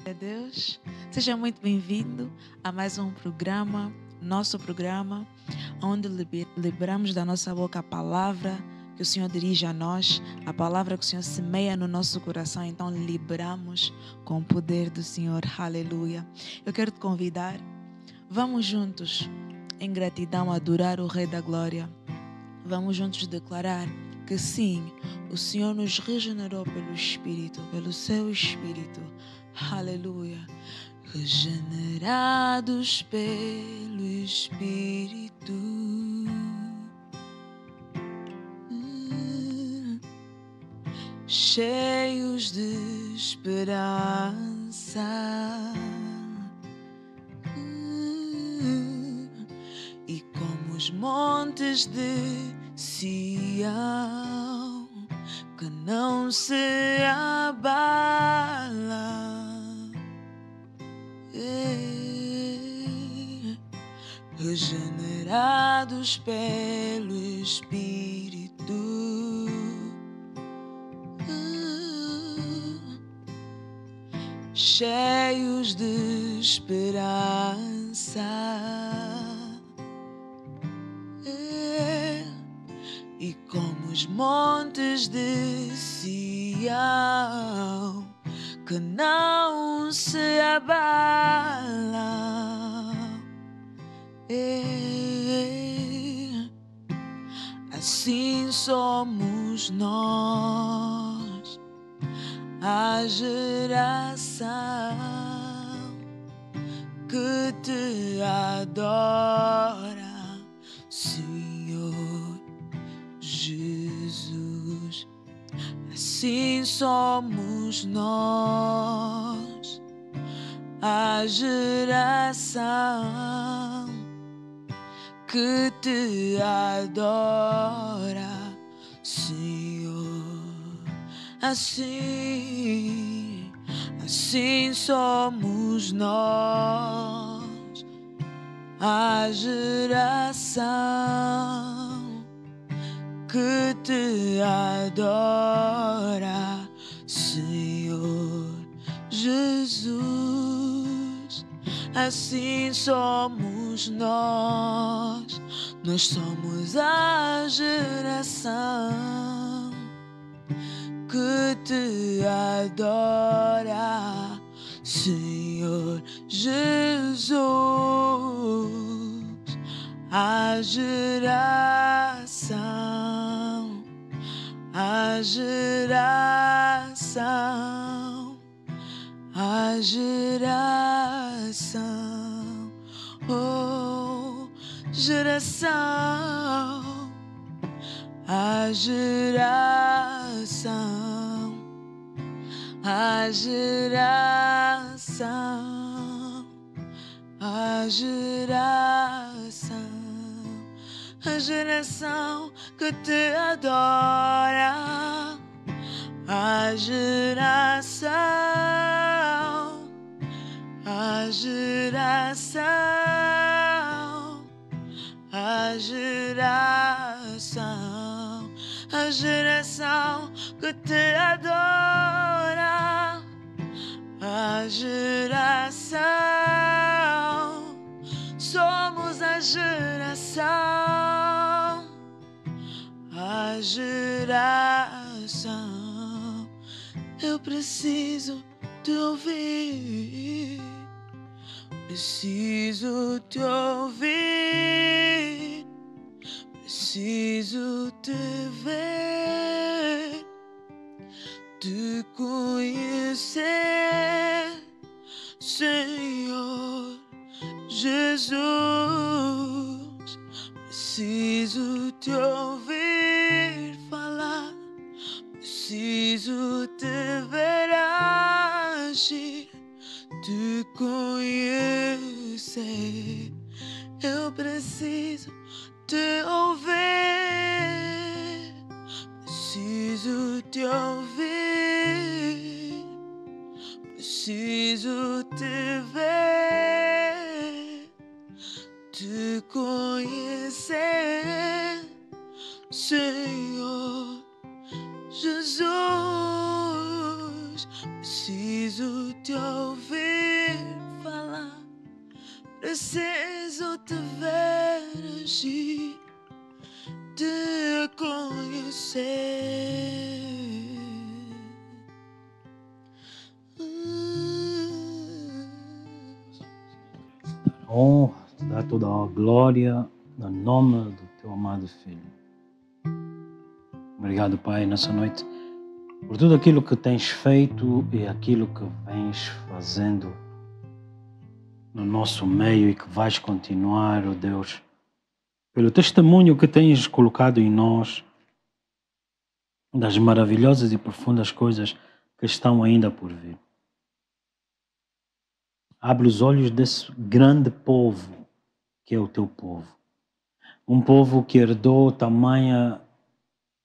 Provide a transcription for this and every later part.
A Deus, seja muito bem-vindo a mais um programa, nosso programa, onde liberamos da nossa boca a palavra que o Senhor dirige a nós, a palavra que o Senhor semeia no nosso coração, então liberamos com o poder do Senhor, aleluia. Eu quero te convidar, vamos juntos, em gratidão, adorar o Rei da Glória. Vamos juntos declarar que sim, o Senhor nos regenerou pelo Espírito, pelo seu Espírito. Aleluia. Regenerados pelo Espírito. Cheios de esperança. E como os montes de Sião, que não se abala. Regenerados pelo Espírito. Cheios de esperança. E como os montes de Sião, que não se abala. Assim somos nós, a geração que te adora, Senhor Jesus. Assim somos nós, a geração que te adora, Senhor. Assim somos nós, a geração que te adora, Senhor Jesus. Assim somos nós somos a geração que te adora, Senhor Jesus. A geração, a geração, a geração, oh, geração, a geração, a geração, a geração, a geração que te adora, a geração, a geração, a geração, a geração que te adora, a geração, somos a geração, a geração. Eu preciso te ouvir, preciso te ouvir, preciso te ver, te conhecer, Senhor Jesus. Preciso te ouvir falar, preciso te ver agir, te conhecer. Eu preciso te ouvir, preciso te ouvir, preciso te ver, te conhecer, Senhor Jesus. Preciso te ouvir. Preciso te ver agir, te conhecer. Honra, te dar toda a glória no nome do teu amado Filho. Obrigado, Pai, nessa noite, por tudo aquilo que tens feito e aquilo que vens fazendo no nosso meio e que vais continuar, ó Deus, pelo testemunho que tens colocado em nós, das maravilhosas e profundas coisas que estão ainda por vir. Abre os olhos desse grande povo que é o teu povo. Um povo que herdou tamanha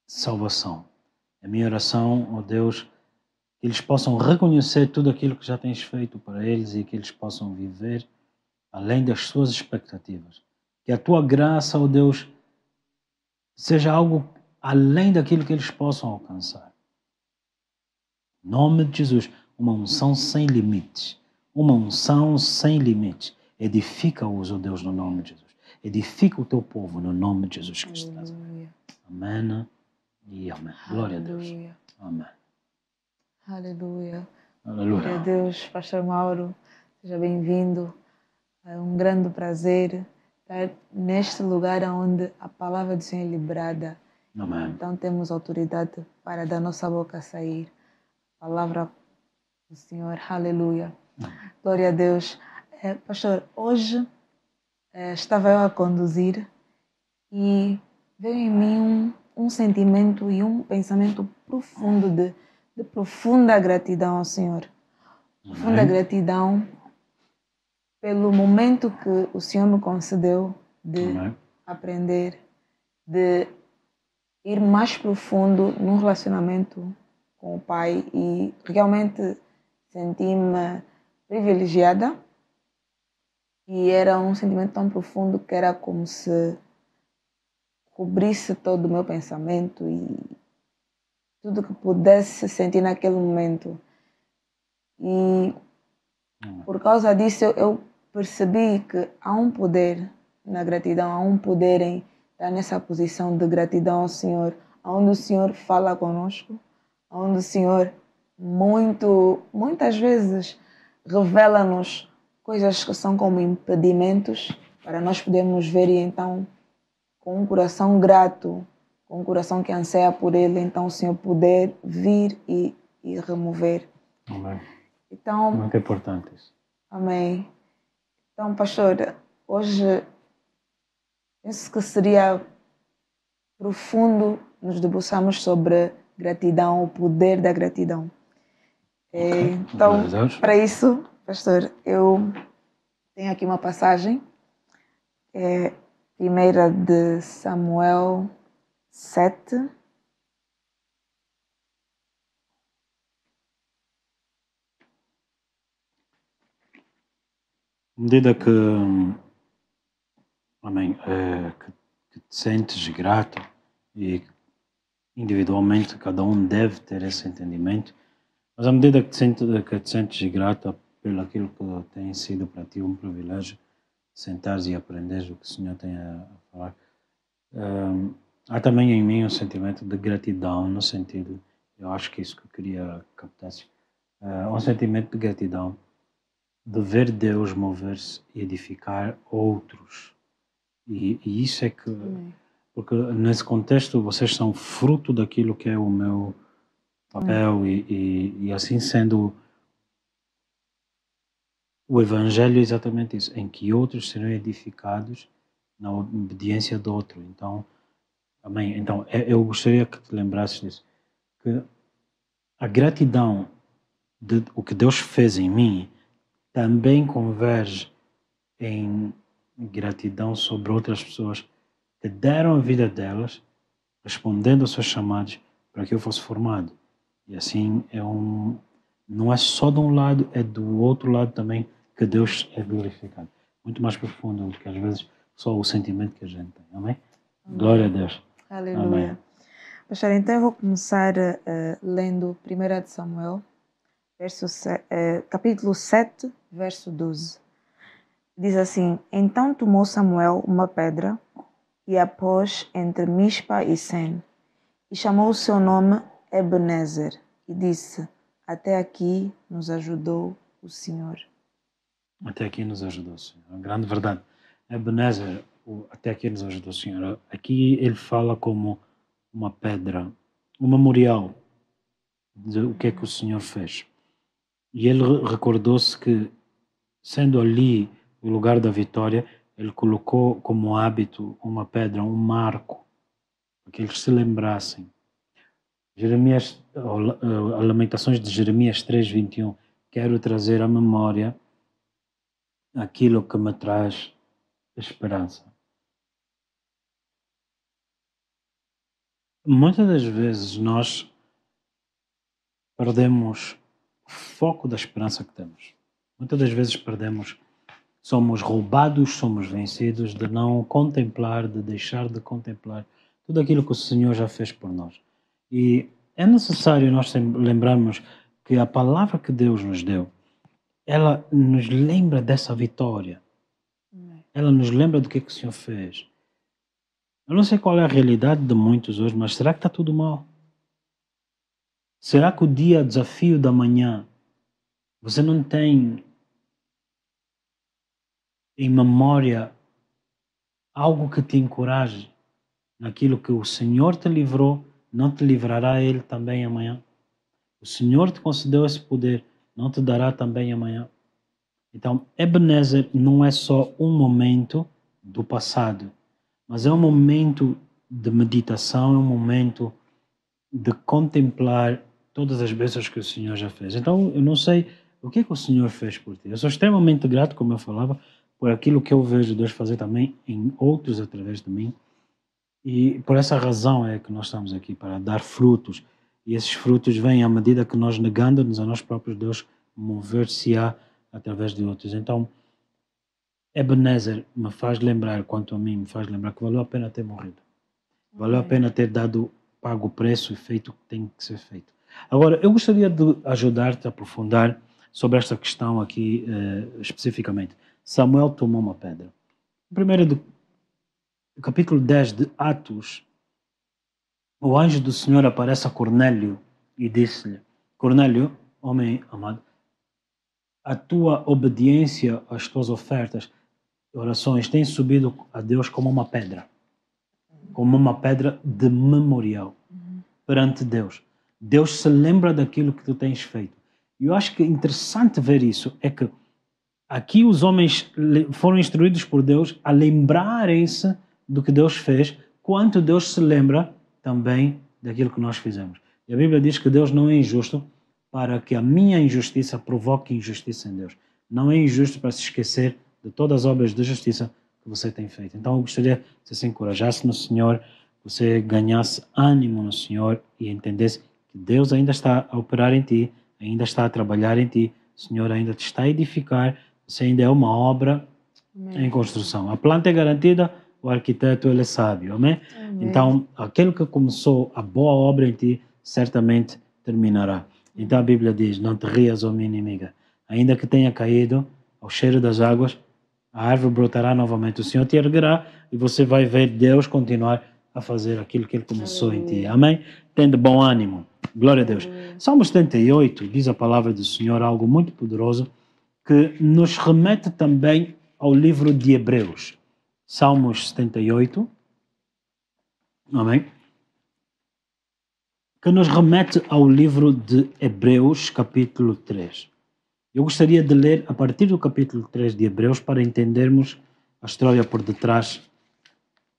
salvação. É minha oração, ó Deus, que eles possam reconhecer tudo aquilo que já tens feito para eles e que eles possam viver além das suas expectativas. Que a tua graça, ó Deus, seja algo além daquilo que eles possam alcançar. Em nome de Jesus, uma unção sem limites. Uma unção sem limites. Edifica-os, ó Deus, no nome de Jesus. Edifica o teu povo no nome de Jesus Cristo. Amém e amém. Glória a Deus. Amém. Aleluia. Aleluia. Glória a Deus, Pastor Mauro. Seja bem-vindo. É um grande prazer estar neste lugar onde a palavra do Senhor é liberada. Amém. Então temos autoridade para da nossa boca sair a palavra do Senhor. Aleluia. Glória a Deus. Pastor, hoje estava eu a conduzir e veio em mim um sentimento e um pensamento profundo de profunda gratidão ao Senhor. Profunda gratidão pelo momento que o Senhor me concedeu de aprender, de ir mais profundo num relacionamento com o Pai e realmente senti-me privilegiada e era um sentimento tão profundo que era como se cobrisse todo o meu pensamento e tudo que pudesse sentir naquele momento. E por causa disso eu percebi que há um poder na gratidão, há um poder em estar nessa posição de gratidão ao Senhor, onde o Senhor fala conosco, onde o Senhor muitas vezes revela-nos coisas que são como impedimentos para nós podermos ver e então com um coração grato, com um coração que anseia por Ele, então o Senhor poder vir e remover. Amém. Então, muito importante isso. Amém. Então, pastor, hoje penso que seria profundo nos debruçarmos sobre gratidão, o poder da gratidão. Okay. Então, para isso, pastor, eu tenho aqui uma passagem, primeira de Samuel 7. À medida que, amém, que te sentes grato e individualmente cada um deve ter esse entendimento, mas à medida que te sentes grata pelo aquilo que tem sido para ti um privilégio, sentares e aprenderes o que o Senhor tem a falar, há também em mim um sentimento de gratidão, no sentido, eu acho que isso que eu queria captar, um sentimento de gratidão de ver Deus mover-se e edificar outros. E isso é que... Porque nesse contexto vocês são fruto daquilo que é o meu papel e assim sendo, o Evangelho é exatamente isso, em que outros serão edificados na obediência do outro. Então, amém. Então, eu gostaria que te lembrasses disso, que a gratidão de o que Deus fez em mim também converge em gratidão sobre outras pessoas que deram a vida delas, respondendo aos seus chamados para que eu fosse formado. E assim não é só de um lado, é do outro lado também que Deus é glorificado. Muito mais profundo do que às vezes só o sentimento que a gente tem. Amém? Amém. Glória a Deus. Aleluia. Amém. Pastor, então eu vou começar lendo 1 de Samuel, capítulo 7, verso 12. Diz assim: Então tomou Samuel uma pedra e a pôs entre Mispa e Sen, e chamou o seu nome Ebenezer, e disse: Até aqui nos ajudou o Senhor. Até aqui nos ajudou o Senhor. Uma grande verdade. Ebenezer, até aqui nos ajudou o Senhor. Aqui ele fala como uma pedra, um memorial de o que é que o Senhor fez. E ele recordou-se que, sendo ali o lugar da vitória, ele colocou como hábito uma pedra, um marco, para que eles se lembrassem. Jeremias, a Lamentações de Jeremias 3:21, quero trazer à memória aquilo que me traz esperança. Muitas das vezes nós perdemos o foco da esperança que temos. Muitas das vezes somos roubados, somos vencidos de não contemplar, de deixar de contemplar tudo aquilo que o Senhor já fez por nós. E é necessário nós lembrarmos que a palavra que Deus nos deu, ela nos lembra dessa vitória. Ela nos lembra do que o Senhor fez. Eu não sei qual é a realidade de muitos hoje, mas será que está tudo mal? Será que o desafio da manhã, você não tem em memória algo que te encoraje naquilo que o Senhor te livrou, não te livrará Ele também amanhã? O Senhor te concedeu esse poder, não te dará também amanhã? Então, Ebenezer não é só um momento do passado, mas é um momento de meditação, é um momento de contemplar todas as bênçãos que o Senhor já fez. Então, eu não sei o que é que o Senhor fez por ti. Eu sou extremamente grato, como eu falava, por aquilo que eu vejo Deus fazer também em outros através de mim. E por essa razão é que nós estamos aqui, para dar frutos. E esses frutos vêm à medida que nós, negando-nos a nós próprios, Deus mover-se-á através de outros. Então, Ebenezer me faz lembrar, quanto a mim, me faz lembrar que valeu a pena ter morrido. Valeu a pena ter pago o preço e feito o que tem que ser feito. Agora, eu gostaria de ajudar-te a aprofundar sobre esta questão aqui especificamente. Samuel tomou uma pedra. Primeiro, do capítulo 10 de Atos, o anjo do Senhor aparece a Cornélio e disse-lhe: Cornélio, homem amado, a tua obediência às tuas ofertas, orações, tem subido a Deus como uma pedra de memorial perante Deus. Deus se lembra daquilo que tu tens feito. E eu acho que é interessante ver isso, é que aqui os homens foram instruídos por Deus a lembrarem-se do que Deus fez, quanto Deus se lembra também daquilo que nós fizemos. E a Bíblia diz que Deus não é injusto para que a minha injustiça provoque injustiça em Deus. Não é injusto para se esquecer de todas as obras de justiça que você tem feito. Então eu gostaria que você se encorajasse no Senhor, que você ganhasse ânimo no Senhor e entendesse que Deus ainda está a operar em ti, ainda está a trabalhar em ti, o Senhor ainda te está a edificar, você ainda é uma obra em construção. A planta é garantida, o arquiteto ele é sábio, amém? Então, aquele que começou a boa obra em ti, certamente terminará. Então a Bíblia diz, não te rias, ó minha inimiga. Ainda que tenha caído ao cheiro das águas, a árvore brotará novamente. O Senhor te erguerá e você vai ver Deus continuar a fazer aquilo que Ele começou em ti. Amém? Tende bom ânimo. Glória a Deus. Salmos 78 diz a palavra do Senhor algo muito poderoso que nos remete também ao livro de Hebreus. Salmos 78. Amém? Que nos remete ao livro de Hebreus, capítulo 3. Eu gostaria de ler a partir do capítulo 3 de Hebreus para entendermos a história por detrás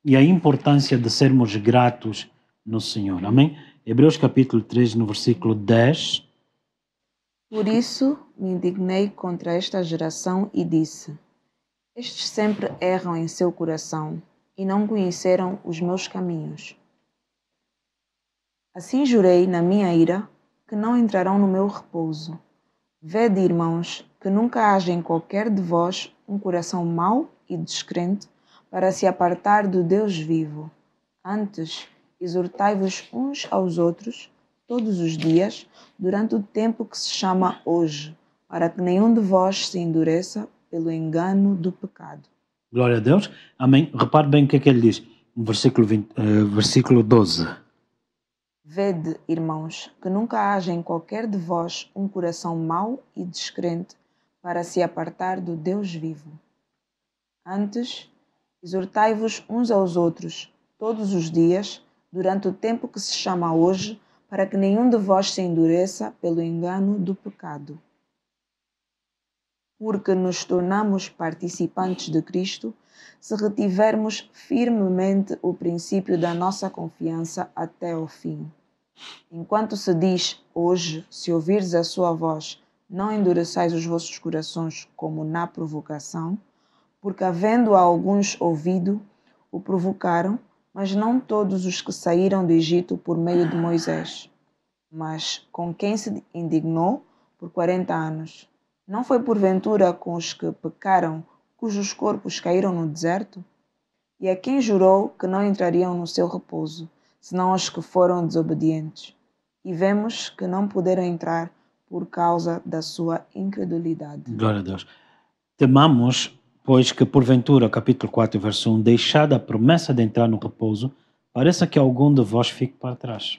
e a importância de sermos gratos no Senhor. Amém? Hebreus capítulo 3, no versículo 10. Por isso me indignei contra esta geração e disse: Estes sempre erram em seu coração e não conheceram os meus caminhos. Assim jurei na minha ira que não entrarão no meu repouso. Vede, irmãos, que nunca haja em qualquer de vós um coração mau e descrente para se apartar do Deus vivo. Antes, exortai-vos uns aos outros, todos os dias, durante o tempo que se chama hoje, para que nenhum de vós se endureça pelo engano do pecado. Glória a Deus. Amém. Repare bem o que é que ele diz no versículo 12. Vede, irmãos, que nunca haja em qualquer de vós um coração mau e descrente para se apartar do Deus vivo. Antes, exortai-vos uns aos outros, todos os dias, durante o tempo que se chama hoje, para que nenhum de vós se endureça pelo engano do pecado. Porque nos tornamos participantes de Cristo, se retivermos firmemente o princípio da nossa confiança até ao fim. Enquanto se diz hoje, se ouvirdes a sua voz, não endureçais os vossos corações como na provocação, porque havendo alguns ouvido, o provocaram, mas não todos os que saíram do Egito por meio de Moisés, mas com quem se indignou por 40 anos. Não foi porventura com os que pecaram, cujos corpos caíram no deserto? E a quem jurou que não entrariam no seu repouso, senão os que foram desobedientes? E vemos que não puderam entrar por causa da sua incredulidade. Glória a Deus. Temamos, pois que porventura, capítulo 4, verso 1, deixada a promessa de entrar no repouso, pareça que algum de vós fique para trás.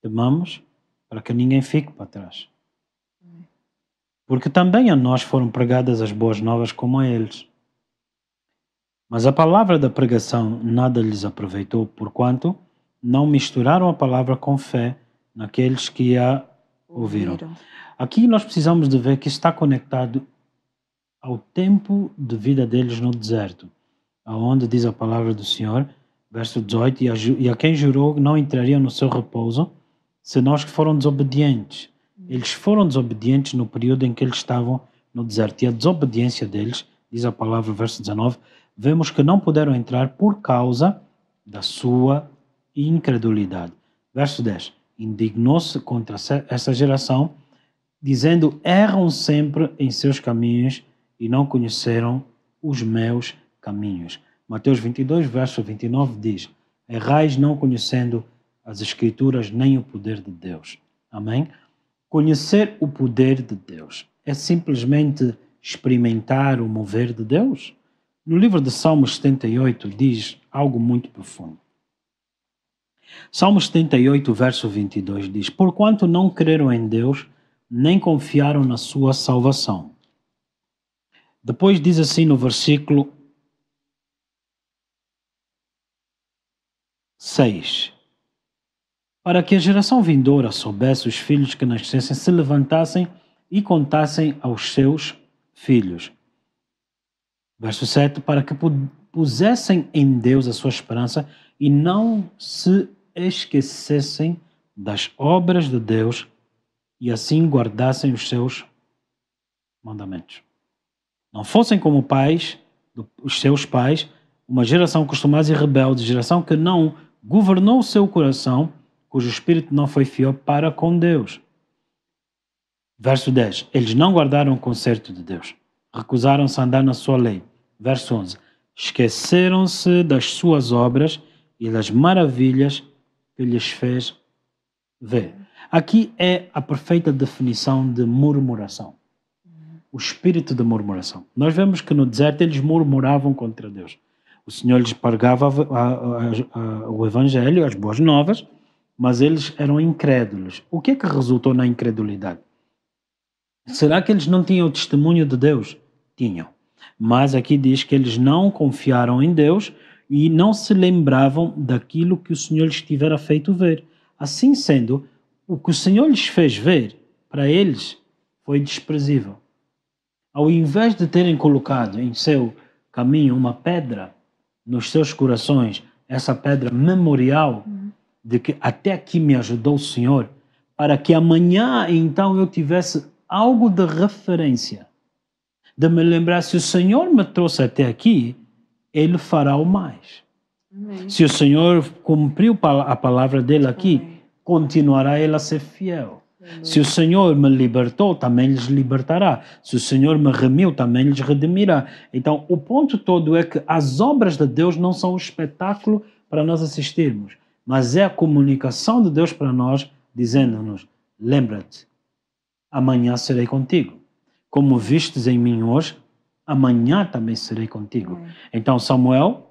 Temamos para que ninguém fique para trás. Porque também a nós foram pregadas as boas novas como a eles. Mas a palavra da pregação nada lhes aproveitou, porquanto não misturaram a palavra com fé naqueles que a ouviram. Aqui nós precisamos de ver que está conectado ao tempo de vida deles no deserto, aonde diz a palavra do Senhor, verso 18, e a quem jurou não entrariam no seu repouso, senão os que foram desobedientes. Eles foram desobedientes no período em que eles estavam no deserto. E a desobediência deles, diz a palavra, verso 19, vemos que não puderam entrar por causa da sua incredulidade. Verso 10, indignou-se contra essa geração, dizendo, erram sempre em seus caminhos e não conheceram os meus caminhos. Mateus 22, verso 29 diz, errais não conhecendo as Escrituras nem o poder de Deus. Amém? Conhecer o poder de Deus é simplesmente experimentar o mover de Deus? No livro de Salmos 78 diz algo muito profundo. Salmos 78, verso 22 diz, porquanto não creram em Deus, nem confiaram na sua salvação. Depois diz assim no versículo 6, para que a geração vindoura soubesse os filhos que nascessem, se levantassem e contassem aos seus filhos. Verso 7, para que pusessem em Deus a sua esperança e não se esquecessem das obras de Deus e assim guardassem os seus mandamentos. Não fossem como os seus pais, uma geração costumaz e rebelde, geração que não governou o seu coração, cujo espírito não foi fiel para com Deus. Verso 10. Eles não guardaram o concerto de Deus. Recusaram-se a andar na sua lei. Verso 11. Esqueceram-se das suas obras e das maravilhas que lhes fez ver. Aqui é a perfeita definição de murmuração. O espírito de murmuração. Nós vemos que no deserto eles murmuravam contra Deus. O Senhor lhes pregava o Evangelho, as boas novas, mas eles eram incrédulos. O que é que resultou na incredulidade? Será que eles não tinham o testemunho de Deus? Tinham. Mas aqui diz que eles não confiaram em Deus e não se lembravam daquilo que o Senhor lhes tivera feito ver. Assim sendo, o que o Senhor lhes fez ver, para eles, foi desprezível. Ao invés de terem colocado em seu caminho uma pedra nos seus corações, essa pedra memorial de que até aqui me ajudou o Senhor, para que amanhã então eu tivesse algo de referência, de me lembrar, se o Senhor me trouxe até aqui, Ele fará o mais. Amém. Se o Senhor cumpriu a palavra dele aqui, amém, continuará Ele a ser fiel. Amém. Se o Senhor me libertou, também lhes libertará. Se o Senhor me remiu, também lhes redimirá. Então, o ponto todo é que as obras de Deus não são um espetáculo para nós assistirmos, mas é a comunicação de Deus para nós, dizendo-nos, lembra-te, amanhã serei contigo. como vistes em mim hoje, amanhã também serei contigo. Então Samuel,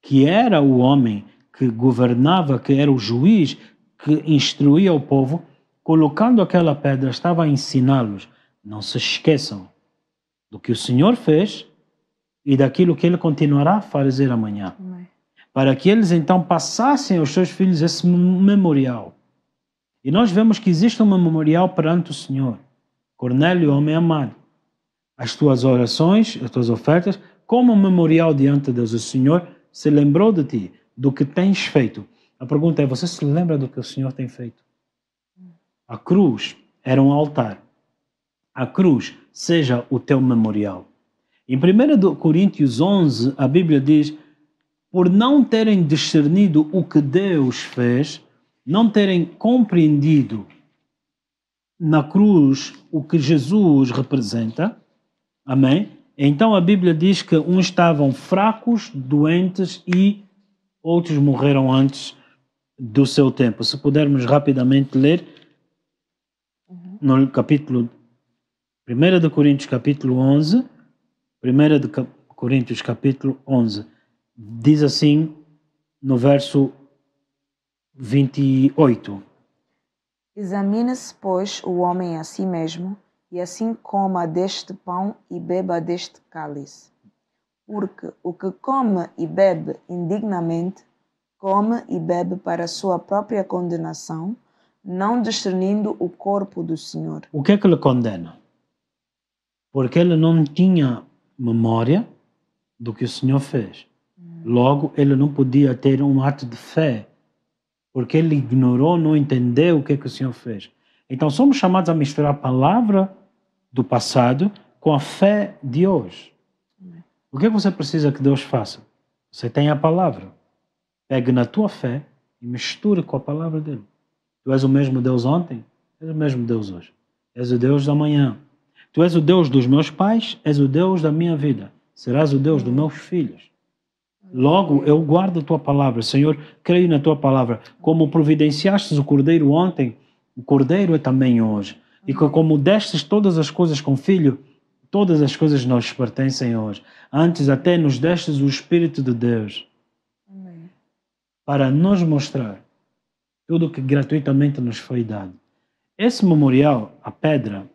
que era o homem que governava, que era o juiz, que instruía o povo, colocando aquela pedra, estava a ensiná-los. Não se esqueçam do que o Senhor fez e daquilo que Ele continuará a fazer amanhã. Para que eles então passassem aos seus filhos esse memorial. E nós vemos que existe um memorial perante o Senhor. Cornélio, homem amado, as tuas orações, as tuas ofertas, como um memorial diante de Deus. O Senhor se lembrou de ti, do que tens feito. A pergunta é, você se lembra do que o Senhor tem feito? A cruz era um altar. A cruz seja o teu memorial. Em 1 Coríntios 11, a Bíblia diz, por não terem discernido o que Deus fez, não terem compreendido na cruz o que Jesus representa, amém? Então a Bíblia diz que uns estavam fracos, doentes e outros morreram antes do seu tempo. Se pudermos rapidamente ler no capítulo 1 de Coríntios capítulo 11, 1 de Coríntios capítulo 11, diz assim no verso 28. Examine-se, pois, o homem a si mesmo, e assim coma deste pão e beba deste cálice. Porque o que come e bebe indignamente, come e bebe para a sua própria condenação, não discernindo o corpo do Senhor. O que é que ele condena? Porque ele não tinha memória do que o Senhor fez. Logo, ele não podia ter um ato de fé, porque ele ignorou, não entendeu o que o Senhor fez. Então, somos chamados a misturar a palavra do passado com a fé de hoje. O que você precisa que Deus faça? Você tem a palavra. Pegue na tua fé e misture com a palavra dele. Tu és o mesmo Deus ontem, és o mesmo Deus hoje. És o Deus da manhã. Tu és o Deus dos meus pais, és o Deus da minha vida. Serás o Deus dos meus filhos. Logo, eu guardo a tua palavra. Senhor, creio na tua palavra. Como providenciastes o cordeiro ontem, o cordeiro é também hoje. E como destes todas as coisas com filho, todas as coisas nos pertencem hoje. Antes até nos destes o Espírito de Deus. Amém. Para nos mostrar tudo o que gratuitamente nos foi dado. Esse memorial, a pedra,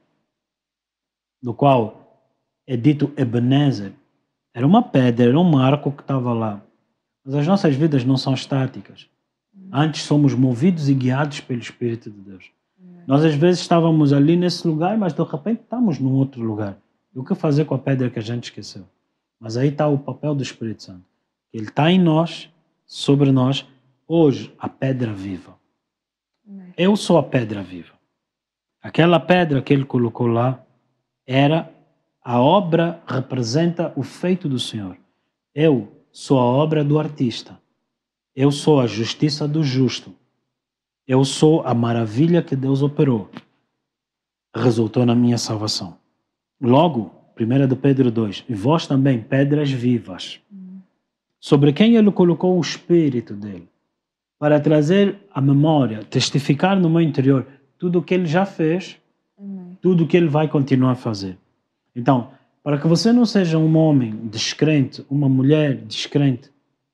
do qual é dito Ebenezer, era uma pedra, era um marco que estava lá. Mas as nossas vidas não são estáticas. Antes somos movidos e guiados pelo Espírito de Deus. Nós às vezes estávamos ali nesse lugar, mas de repente estamos num outro lugar. E o que fazer com a pedra que a gente esqueceu? Mas aí está o papel do Espírito Santo. Ele está em nós, sobre nós, hoje, a pedra viva. Eu sou a pedra viva. Aquela pedra que ele colocou lá era a obra, representa o feito do Senhor. Eu sou a obra do artista. Eu sou a justiça do justo. Eu sou a maravilha que Deus operou. Resultou na minha salvação. Logo, 1 de Pedro 2, e vós também, pedras vivas, sobre quem ele colocou o Espírito dele, para trazer a memória, testificar no meu interior tudo o que ele já fez, tudo o que ele vai continuar a fazer. Então, para que você não seja um homem descrente, uma mulher descrente,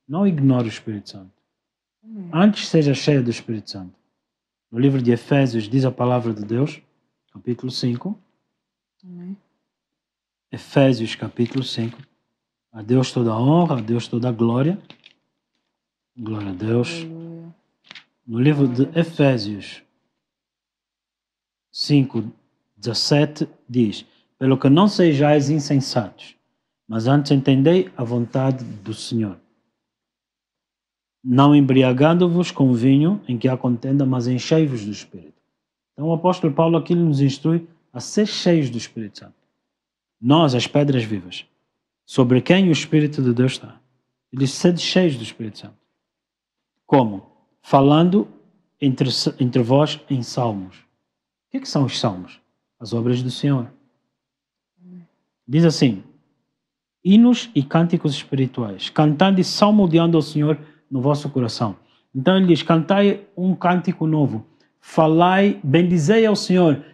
não ignore o Espírito Santo. Antes seja cheia do Espírito Santo. No livro de Efésios diz a palavra de Deus, capítulo 5. Efésios, capítulo 5. A Deus toda a honra, a Deus toda a glória. Glória a Deus. Aleluia. No livro de Efésios 5, 17 diz: pelo que não sejais insensatos, mas antes entendei a vontade do Senhor. Não embriagando-vos com vinho em que há contenda, mas enchei-vos do Espírito. Então o apóstolo Paulo aqui nos instrui a ser cheios do Espírito Santo. Nós, as pedras vivas, sobre quem o Espírito de Deus está. Ele diz, sede cheios do Espírito Santo. Como? Falando entre vós em salmos. O que são os salmos? As obras do Senhor. Diz assim, hinos e cânticos espirituais, cantando e salmodiando ao Senhor no vosso coração. Então ele diz, cantai um cântico novo, falai, bendizei ao Senhor,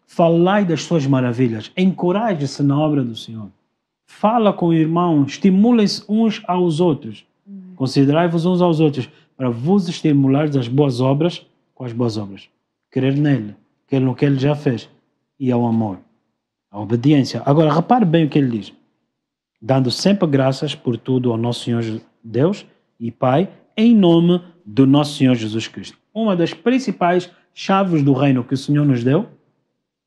falai das suas maravilhas. Encoraje-se na obra do Senhor. Fala com o irmão, estimulem-se uns aos outros. Considerai-vos uns aos outros, para vos estimular das boas obras, com as boas obras. Crer nele, crer no que ele já fez, e ao amor, à obediência. Agora, repare bem o que ele diz. Dando sempre graças por tudo ao nosso Senhor Deus e Pai, em nome do nosso Senhor Jesus Cristo. Uma das principais chaves do reino que o Senhor nos deu,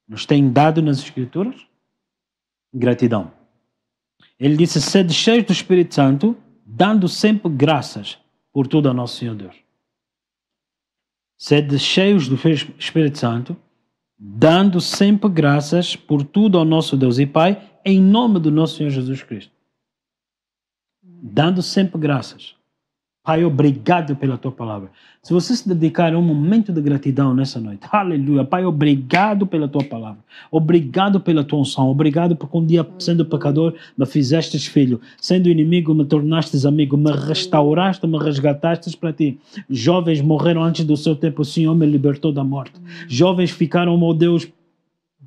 nos tem dado nas Escrituras, gratidão. Ele disse, sede cheios do Espírito Santo, dando sempre graças por tudo ao nosso Senhor Deus. Sede cheios do Espírito Santo, dando sempre graças por tudo ao nosso Deus e Pai, em nome do nosso Senhor Jesus Cristo. Dando sempre graças. Pai, obrigado pela tua palavra. Se você se dedicar a um momento de gratidão nessa noite, aleluia. Pai, obrigado pela tua palavra. Obrigado pela tua unção. Obrigado porque um dia, sendo pecador, me fizestes filho. Sendo inimigo, me tornastes amigo. Me restauraste, me resgatastes para ti. Jovens morreram antes do seu tempo. O Senhor me libertou da morte. Jovens ficaram, meu Deus,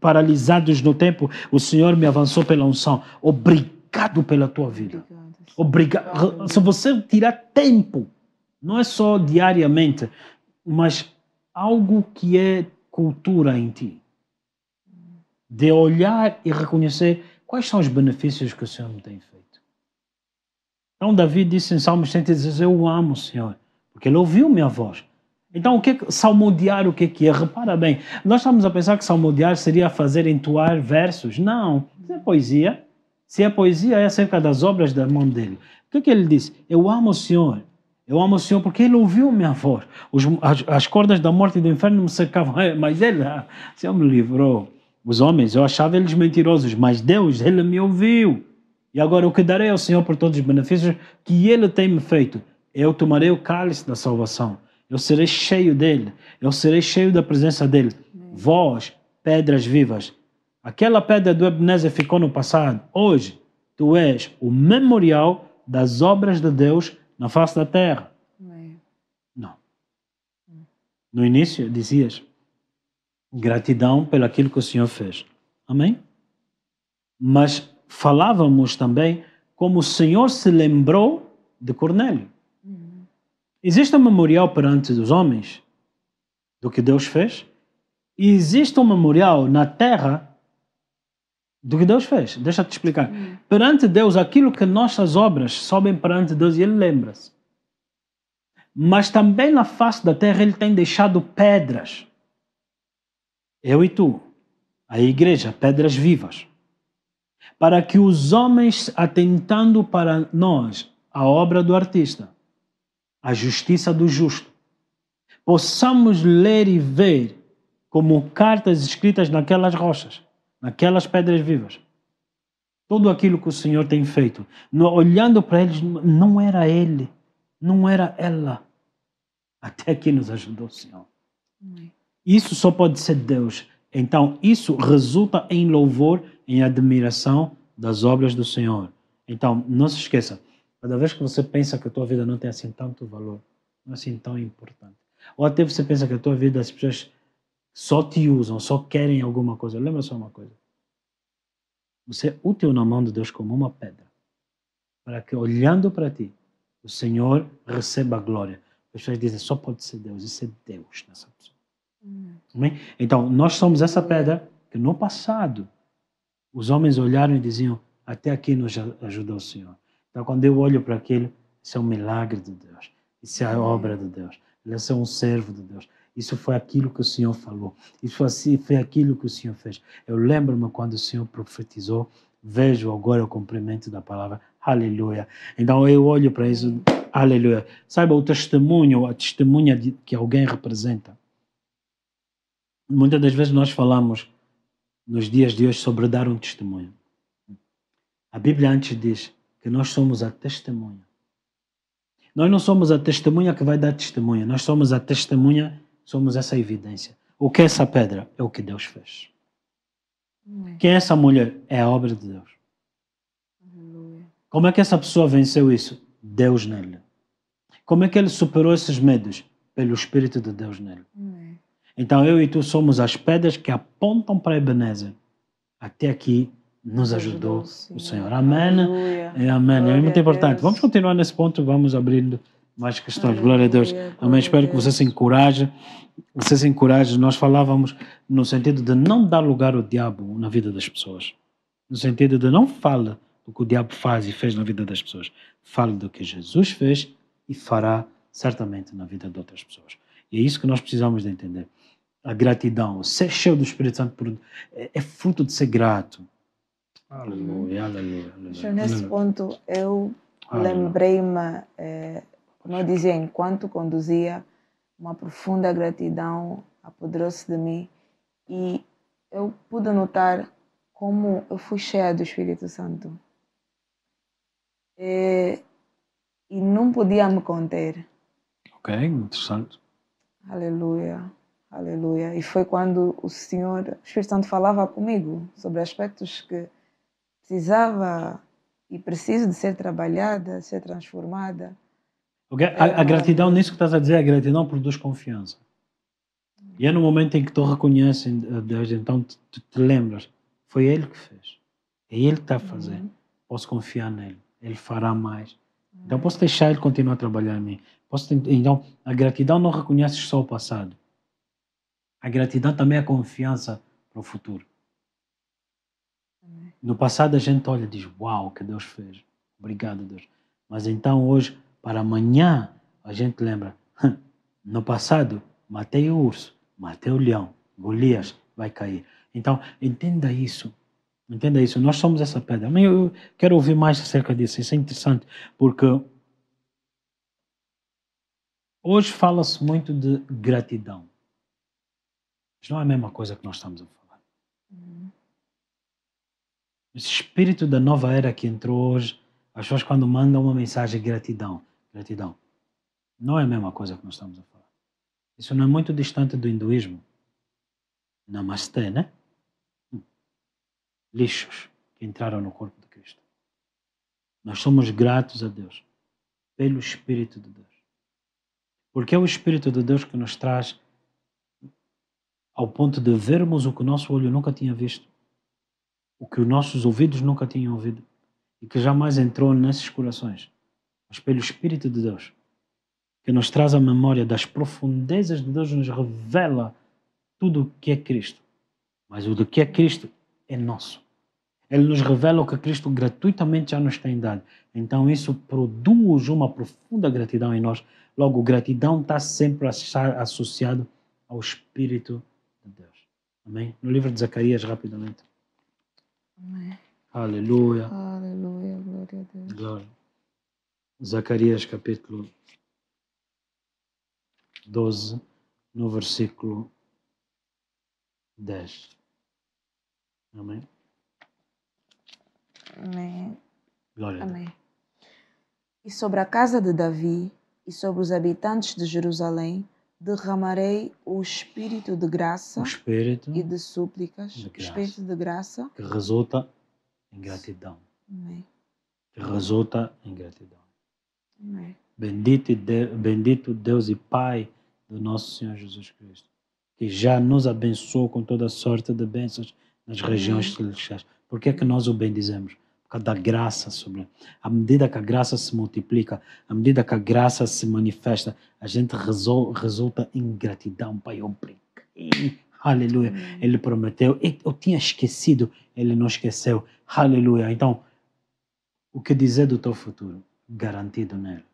paralisados no tempo. O Senhor me avançou pela unção. Obrigado pela tua vida. Obrigado. Se você tirar tempo, não é só diariamente, mas algo que é cultura em ti, de olhar e reconhecer quais são os benefícios que o Senhor me tem feito. Então Davi disse em Salmos 116, eu amo o Senhor, porque ele ouviu minha voz. Então o que é salmodiar, o que é? Repara bem, nós estamos a pensar que salmodiar seria fazer entoar versos. Não, isso é poesia. Se a poesia é acerca das obras da mão dele. O que ele disse? Eu amo o Senhor. Eu amo o Senhor porque ele ouviu minha voz. As cordas da morte e do inferno me cercavam. Mas ele, o Senhor me livrou. Os homens, eu achava eles mentirosos. Mas Deus, ele me ouviu. E agora o que darei ao Senhor por todos os benefícios que ele tem me feito? Eu tomarei o cálice da salvação. Eu serei cheio dele. Eu serei cheio da presença dele. Vós, pedras vivas. Aquela pedra do Ebenezer ficou no passado. Hoje, tu és o memorial das obras de Deus na face da terra. Não. No início, dizias gratidão pelo aquilo que o Senhor fez. Amém? Mas falávamos também como o Senhor se lembrou de Cornélio. Existe um memorial perante os homens do que Deus fez e existe um memorial na terra do que Deus fez. Deixa eu te explicar. Perante Deus, aquilo que nossas obras sobem perante Deus e Ele lembra-se. Mas também na face da terra Ele tem deixado pedras. Eu e tu, a igreja, pedras vivas. Para que os homens, atentando para nós, a obra do artista, a justiça do justo, possamos ler e ver como cartas escritas naquelas rochas, naquelas pedras vivas. Tudo aquilo que o Senhor tem feito. Olhando para eles, não era ele, não era ela. Até aqui nos ajudou o Senhor. Isso só pode ser Deus. Então, isso resulta em louvor, em admiração das obras do Senhor. Então, não se esqueça, cada vez que você pensa que a tua vida não tem assim tanto valor, não é assim tão importante, ou até você pensa que a tua vida as pessoas só te usam, só querem alguma coisa. Lembra só uma coisa. Você é útil na mão de Deus como uma pedra. Para que olhando para ti, o Senhor receba a glória. As pessoas dizem, só pode ser Deus. Isso é Deus nessa pessoa. Amém? Então, nós somos essa pedra que no passado os homens olharam e diziam, até aqui nos ajudou o Senhor. Então, quando eu olho para aquilo, isso é um milagre de Deus. Isso é a obra de Deus. Ele é um servo de Deus. Isso foi aquilo que o Senhor falou. Isso foi aquilo que o Senhor fez. Eu lembro-me quando o Senhor profetizou. Vejo agora o cumprimento da palavra. Aleluia. Então eu olho para isso. Aleluia. Saiba o testemunho, a testemunha que alguém representa. Muitas das vezes nós falamos nos dias de hoje sobre dar um testemunho. A Bíblia antes diz que nós somos a testemunha. Nós não somos a testemunha que vai dar testemunha. Nós somos a testemunha. Somos essa evidência. O que é essa pedra? É o que Deus fez. Quem é essa mulher? É a obra de Deus. Como é que essa pessoa venceu isso? Deus nele. Como é que ele superou esses medos? Pelo Espírito de Deus nele. Então eu e tu somos as pedras que apontam para Ebenezer. Até aqui nos ajudou o Senhor. Amém. Aleluia. Amém. É Glória muito a importante. Deus. Vamos continuar nesse ponto, vamos abrindo mais questões. Glória a Deus. Aleluia, glória Amém. a Espero que você Deus. se encoraje. Você se encoraje. Nós falávamos no sentido de não dar lugar ao diabo na vida das pessoas. No sentido de não fale do que o diabo faz e fez na vida das pessoas. Fale do que Jesus fez e fará certamente na vida de outras pessoas. E é isso que nós precisamos de entender. A gratidão, ser cheio do Espírito Santo é fruto de ser grato. Aleluia, aleluia, aleluia. Nesse ponto, eu Aleluia. lembrei-me, como eu dizia, enquanto conduzia, uma profunda gratidão apoderou-se de mim e eu pude notar como eu fui cheia do Espírito Santo. E não podia me conter. Ok, interessante. Aleluia, aleluia. E foi quando o Espírito Santo falava comigo sobre aspectos que precisava e preciso de ser trabalhada, de ser transformada. Okay? A gratidão, nisso que estás a dizer, a gratidão produz confiança. E é no momento em que tu reconheces a Deus, então tu te lembras, foi Ele que fez. É Ele que está a fazer. Posso confiar nele. Ele fará mais. Então posso deixar Ele continuar a trabalhar em mim. Então, a gratidão não reconhece só o passado. A gratidão também é a confiança para o futuro. No passado a gente olha e diz, uau, o que Deus fez. Obrigado, Deus. Mas então hoje, para amanhã, a gente lembra, no passado, matei o urso, matei o leão, Golias vai cair. Então, entenda isso. Entenda isso. Nós somos essa pedra. Mas eu quero ouvir mais acerca disso. Isso é interessante, porque hoje fala-se muito de gratidão. Mas não é a mesma coisa que nós estamos a falar. Esse espírito da nova era que entrou hoje, as pessoas quando mandam uma mensagem, gratidão, gratidão. Não é a mesma coisa que nós estamos a falar. Isso não é muito distante do hinduísmo. Namastê, né? Lixos que entraram no corpo de Cristo. Nós somos gratos a Deus pelo Espírito de Deus. Porque é o Espírito de Deus que nos traz ao ponto de vermos o que o nosso olho nunca tinha visto, o que os nossos ouvidos nunca tinham ouvido e que jamais entrou nesses corações. Mas pelo Espírito de Deus, que nos traz a memória das profundezas de Deus, nos revela tudo o que é Cristo. Mas o do que é Cristo é nosso. Ele nos revela o que Cristo gratuitamente já nos tem dado. Então isso produz uma profunda gratidão em nós. Logo, gratidão está sempre associado ao Espírito de Deus. Amém? No livro de Zacarias, rapidamente. Amém. Aleluia. Aleluia, glória a Deus. Glória. Zacarias capítulo 12, no versículo 10. Amém? Amém. Glória a Deus. Amém. E sobre a casa de Davi e sobre os habitantes de Jerusalém derramarei o espírito de graça O Espírito e de súplicas, de graça. espírito de graça. que resulta em gratidão. Amém. Que resulta em gratidão. Amém. Bendito Deus e Pai do nosso Senhor Jesus Cristo, que já nos abençoou com toda sorte de bênçãos nas regiões celestiais. Por que é que nós o bendizemos? Por causa da graça sobre. À medida que a graça se multiplica, à medida que a graça se manifesta, a gente resulta em gratidão. Pai, obrigado. Aleluia. Ele prometeu. Eu tinha esquecido, ele não esqueceu. Aleluia. Então, o que dizer do teu futuro? Garantido nele.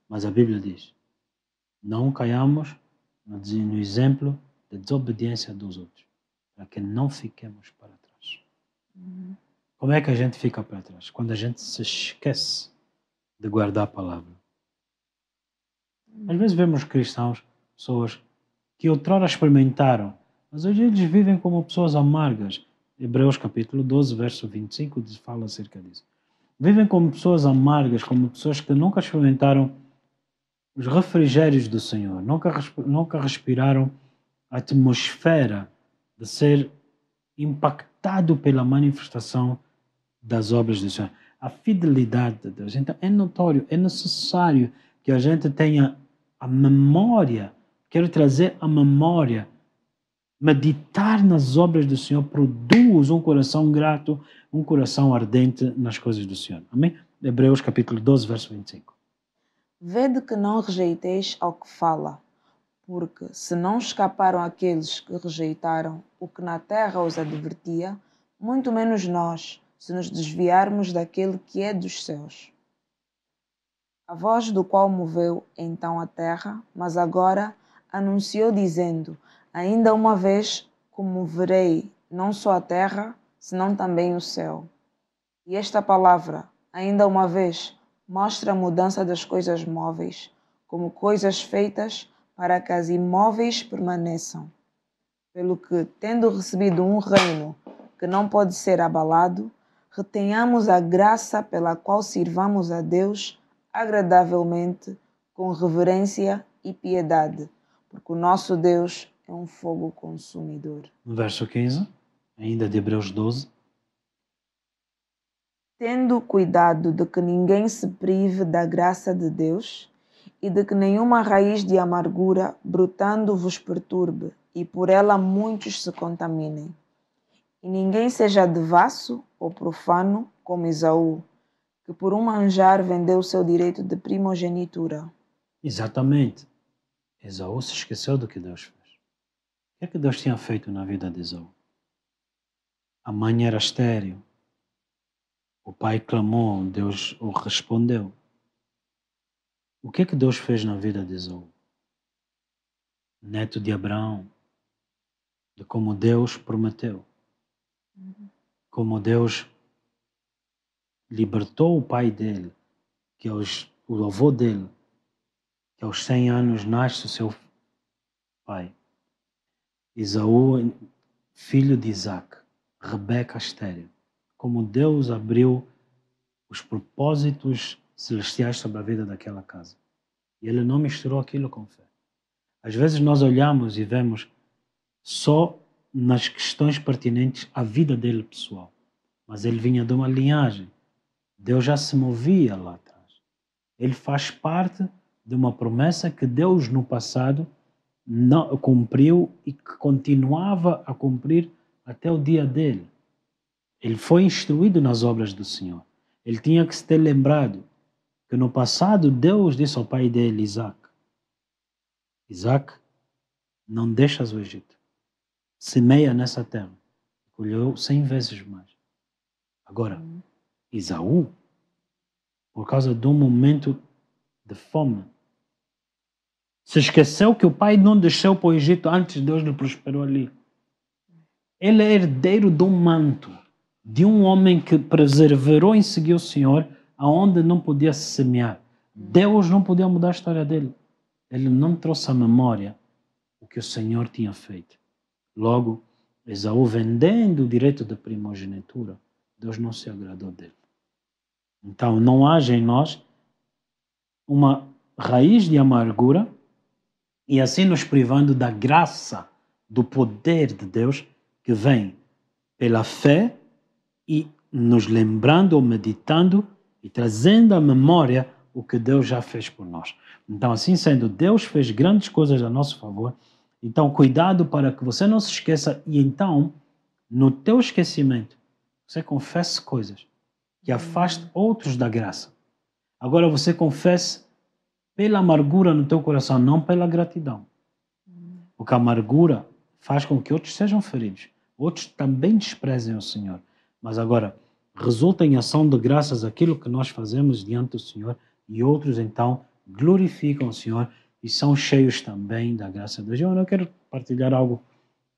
Mas a Bíblia diz, não caiamos no exemplo de desobediência dos outros, para que não fiquemos para trás. Como é que a gente fica para trás? Quando a gente se esquece de guardar a palavra. Às vezes vemos cristãos, pessoas que outrora experimentaram, mas hoje eles vivem como pessoas amargas. Hebreus capítulo 12, verso 25 fala acerca disso. Vivem como pessoas amargas, como pessoas que nunca experimentaram os refrigérios do Senhor, nunca respiraram a atmosfera de ser impactado pela manifestação das obras do Senhor. A fidelidade de Deus. Então é notório, é necessário que a gente tenha a memória Quero trazer a memória. Meditar nas obras do Senhor produz um coração grato, um coração ardente nas coisas do Senhor. Amém? Hebreus capítulo 12, verso 25. Vede que não rejeiteis ao que fala, porque se não escaparam aqueles que rejeitaram o que na terra os advertia, muito menos nós, se nos desviarmos daquele que é dos céus. A voz do qual moveu então a terra, mas agora anunciou dizendo: ainda uma vez comoverei não só a terra, senão também o céu. E esta palavra, ainda uma vez, mostra a mudança das coisas móveis, como coisas feitas para que as imóveis permaneçam. Pelo que, tendo recebido um reino que não pode ser abalado, retenhamos a graça pela qual sirvamos a Deus agradavelmente, com reverência e piedade, porque o nosso Deus é um fogo consumidor. No verso 15, ainda de Hebreus 12. Tendo cuidado de que ninguém se prive da graça de Deus e de que nenhuma raiz de amargura brotando vos perturbe e por ela muitos se contaminem. E ninguém seja devasso ou profano como Esaú, que por um manjar vendeu o seu direito de primogenitura. Exatamente. Esaú se esqueceu do que Deus fez. O que é que Deus tinha feito na vida de Esaú? A mãe era estéril. O pai clamou, Deus o respondeu. O que é que Deus fez na vida de Esaú? Neto de Abraão, de como Deus prometeu. Como Deus libertou o pai dele, que é o avô dele, que aos 100 anos nasce o seu pai. Esaú, filho de Isaac, Rebeca estéril. Como Deus abriu os propósitos celestiais sobre a vida daquela casa. E ele não misturou aquilo com fé. Às vezes nós olhamos e vemos só nas questões pertinentes à vida dele pessoal. Mas ele vinha de uma linhagem. Deus já se movia lá atrás. Ele faz parte de uma promessa que Deus no passado não cumpriu e que continuava a cumprir até o dia dele. Ele foi instruído nas obras do Senhor. Ele tinha que se ter lembrado que no passado Deus disse ao pai dele, Isaac, Isaac, não deixas o Egito. Semeia nessa terra. Colheu 100 vezes mais. Agora, Esaú, por causa de um momento de fome, se esqueceu que o pai não desceu para o Egito antes Deus lhe prosperou ali. Ele é herdeiro de um manto, de um homem que perseverou em seguir o Senhor, aonde não podia se semear. Deus não podia mudar a história dele. Ele não trouxe à memória o que o Senhor tinha feito. Logo, Esaú vendendo o direito de primogenitura, Deus não se agradou dele. Então, não haja em nós uma raiz de amargura e assim nos privando da graça, do poder de Deus que vem pela fé e nos lembrando ou meditando e trazendo à memória o que Deus já fez por nós. Então, assim sendo, Deus fez grandes coisas a nosso favor. Então, cuidado para que você não se esqueça e então, no teu esquecimento, você confesse coisas que afastem outros da graça. Agora você confesse pela amargura no teu coração, não pela gratidão. Porque a amargura faz com que outros sejam feridos. Outros também desprezem o Senhor. Mas agora, resulta em ação de graças aquilo que nós fazemos diante do Senhor e outros então glorificam o Senhor e são cheios também da graça de Deus. Eu quero partilhar algo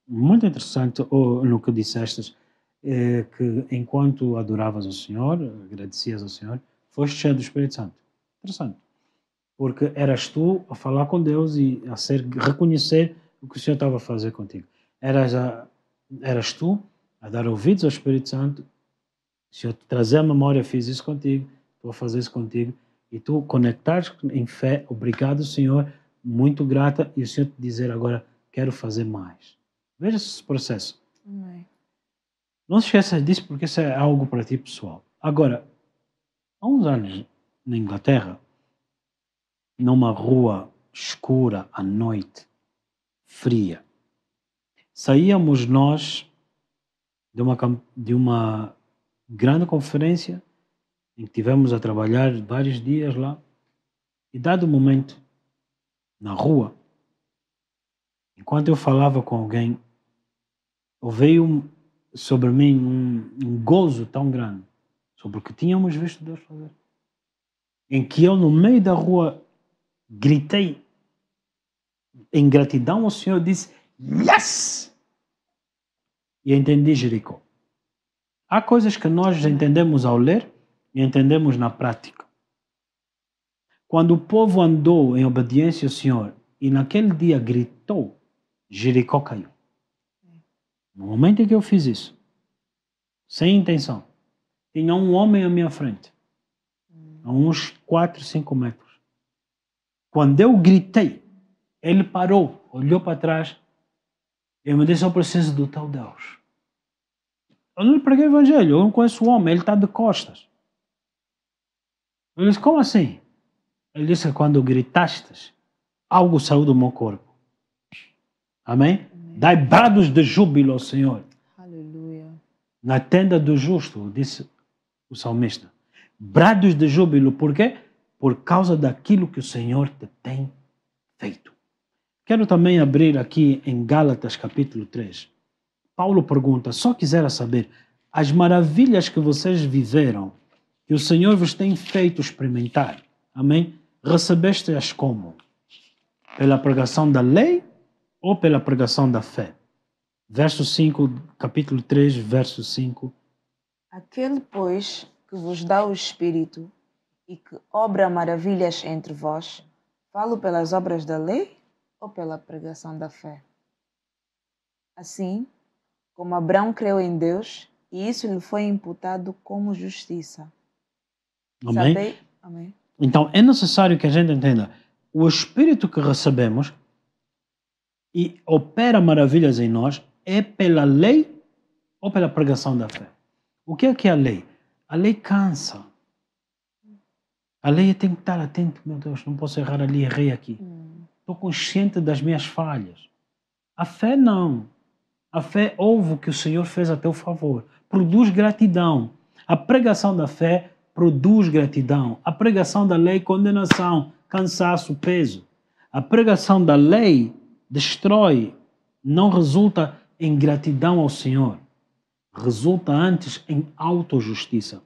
muito interessante no que disseste, que enquanto adoravas o Senhor, agradecias ao Senhor, foste cheio do Espírito Santo. Interessante. Porque eras tu a falar com Deus e a reconhecer o que o Senhor estava a fazer contigo. Eras tu a dar ouvidos ao Espírito Santo, o Senhor te trazer a memória, fiz isso contigo, estou a fazer isso contigo, e tu conectares em fé, obrigado Senhor, muito grata, e o Senhor te dizer agora, quero fazer mais. Veja esse processo. Amém. Não se esqueça disso porque isso é algo para ti pessoal. Agora, há uns anos na Inglaterra, numa rua escura à noite, fria. Saíamos nós de uma grande conferência em que tivemos a trabalhar vários dias lá e, dado o momento, na rua, enquanto eu falava com alguém, veio sobre mim um gozo tão grande sobre o que tínhamos visto Deus fazer, em que eu, no meio da rua, gritei em gratidão ao Senhor, disse yes! E entendi Jericó. Há coisas que nós entendemos ao ler e entendemos na prática. Quando o povo andou em obediência ao Senhor e naquele dia gritou, Jericó caiu. No momento em que eu fiz isso, sem intenção, tinha um homem à minha frente, a uns 4, 5 metros. Quando eu gritei, ele parou, olhou para trás e me disse: eu preciso do teu Deus. Eu não lhe preguei o evangelho, eu não conheço o homem, ele está de costas. Eu disse: como assim? Ele disse: quando gritaste, algo saiu do meu corpo. Amém? Dai brados de júbilo ao Senhor. Aleluia. Na tenda do justo, disse o salmista. Brados de júbilo, por quê? Por causa daquilo que o Senhor te tem feito. Quero também abrir aqui em Gálatas capítulo 3. Paulo pergunta: só quisera saber as maravilhas que vocês viveram, que o Senhor vos tem feito experimentar. Amém? Recebeste-as como? Pela pregação da lei ou pela pregação da fé? Verso 5, capítulo 3, verso 5. Aquele, pois, que vos dá o Espírito e que obra maravilhas entre vós, falo pelas obras da lei ou pela pregação da fé? Assim, como Abraão creu em Deus, e isso lhe foi imputado como justiça. Amém? Amém. Então, é necessário que a gente entenda. O Espírito que recebemos e opera maravilhas em nós é pela lei ou pela pregação da fé. O que é a lei? A lei cansa. A lei tem que estar atento. Meu Deus, não posso errar ali, errei aqui. Estou consciente das minhas falhas. A fé não. A fé ouve o que o Senhor fez a teu favor. Produz gratidão. A pregação da fé produz gratidão. A pregação da lei, condenação, cansaço, peso. A pregação da lei destrói, não resulta em gratidão ao Senhor. Resulta antes em autojustiça.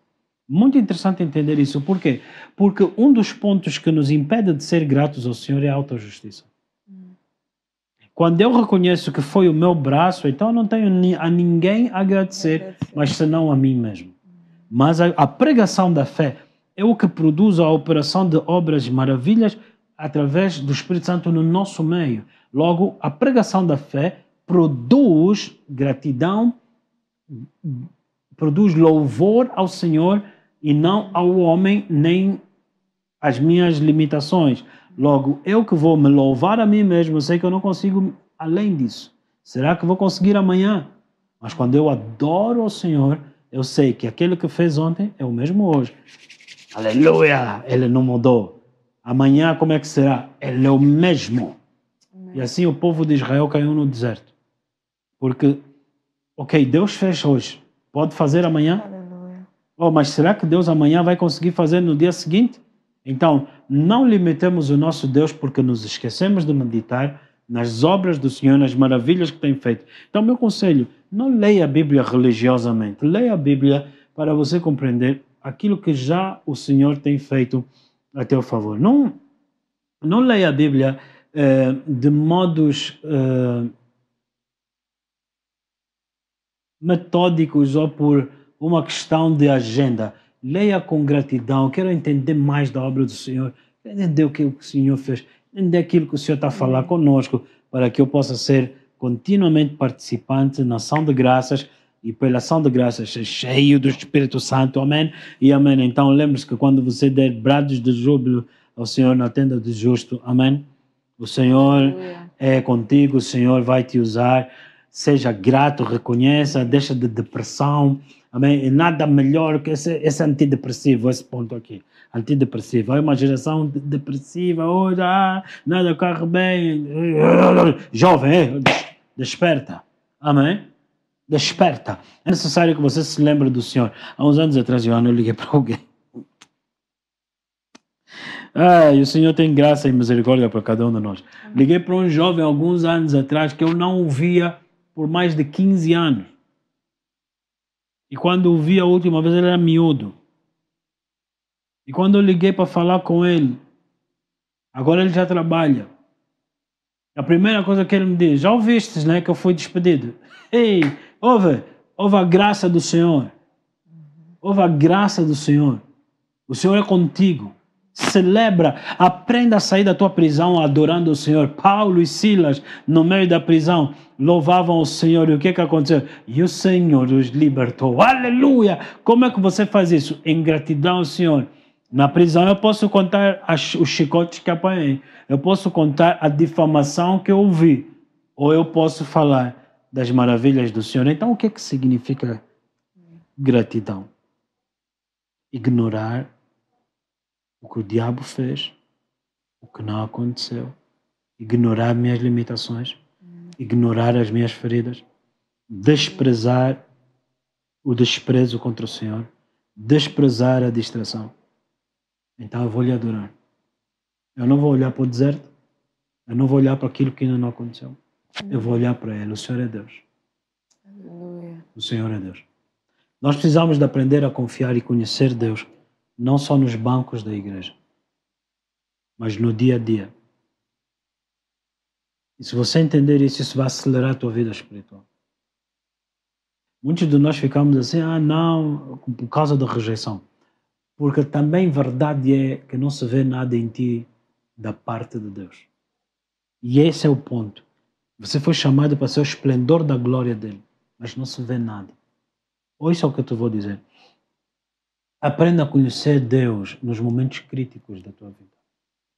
Muito interessante entender isso. Por quê? Porque um dos pontos que nos impede de ser gratos ao Senhor é a autojustiça. Quando eu reconheço que foi o meu braço, então eu não tenho a ninguém a agradecer, mas senão a mim mesmo. Mas a pregação da fé é o que produz a operação de obras maravilhas através do Espírito Santo no nosso meio. Logo, a pregação da fé produz gratidão, produz louvor ao Senhor e não ao homem, nem às minhas limitações. Logo, eu que vou me louvar a mim mesmo, eu sei que eu não consigo além disso. Será que vou conseguir amanhã? Mas quando eu adoro ao Senhor, eu sei que aquele que fez ontem é o mesmo hoje. Aleluia! Ele não mudou. Amanhã como é que será? Ele é o mesmo. E assim o povo de Israel caiu no deserto. Porque, ok, Deus fez hoje. Pode fazer amanhã? Aleluia. Oh, mas será que Deus amanhã vai conseguir fazer no dia seguinte? Então, não limitemos o nosso Deus porque nos esquecemos de meditar nas obras do Senhor, nas maravilhas que tem feito. Então, meu conselho, não leia a Bíblia religiosamente. Leia a Bíblia para você compreender aquilo que já o Senhor tem feito a teu favor. Não leia a Bíblia de modos metódicos ou por uma questão de agenda. Leia com gratidão. Quero entender mais da obra do Senhor. Quero entender o que o Senhor fez. Entender aquilo que o Senhor está a falar conosco para que eu possa ser continuamente participante na ação de graças e pela ação de graças ser cheio do Espírito Santo. Amém? E amém. Então lembre-se que quando você der brados de júbilo ao Senhor na tenda do justo, amém? O Senhor é contigo, o Senhor vai te usar. Seja grato, reconheça, deixa de depressão. Amém? E nada melhor que esse antidepressivo, esse ponto aqui. antidepressiva. É uma geração depressiva, hoje, nada corre bem. Jovem, desperta. Amém? Desperta. É necessário que você se lembre do Senhor. Há uns anos atrás, eu liguei para alguém. E o Senhor tem graça e misericórdia para cada um de nós. Liguei para um jovem alguns anos atrás que eu não o via por mais de 15 anos. E quando o vi a última vez, ele era miúdo. E quando eu liguei para falar com ele, agora ele já trabalha. A primeira coisa que ele me diz: já ouviste, né, que eu fui despedido? Ei, ouve a graça do Senhor. Ouve a graça do Senhor. O Senhor é contigo. Celebra, aprenda a sair da tua prisão adorando o Senhor. Paulo e Silas, no meio da prisão, louvavam o Senhor. E o que aconteceu? E o Senhor os libertou. Aleluia! Como é que você faz isso? Em gratidão ao Senhor. Na prisão eu posso contar os chicotes que apanhei. Eu posso contar a difamação que eu ouvi. Ou eu posso falar das maravilhas do Senhor. Então o que significa gratidão? Ignorar o que o diabo fez, o que não aconteceu, ignorar minhas limitações, ignorar as minhas feridas, desprezar o desprezo contra o Senhor, desprezar a distração. Então eu vou lhe adorar. Eu não vou olhar para o deserto, eu não vou olhar para aquilo que ainda não aconteceu. Eu vou olhar para Ele. O Senhor é Deus. Aleluia. O Senhor é Deus. Nós precisamos de aprender a confiar e conhecer Deus, não só nos bancos da igreja, mas no dia a dia. E se você entender isso, isso vai acelerar a tua vida espiritual. Muitos de nós ficamos assim, não, por causa da rejeição. Porque também verdade é que não se vê nada em ti da parte de Deus. E esse é o ponto. Você foi chamado para ser o esplendor da glória dele, mas não se vê nada. Ouça o que eu te vou dizer. Aprenda a conhecer Deus nos momentos críticos da tua vida.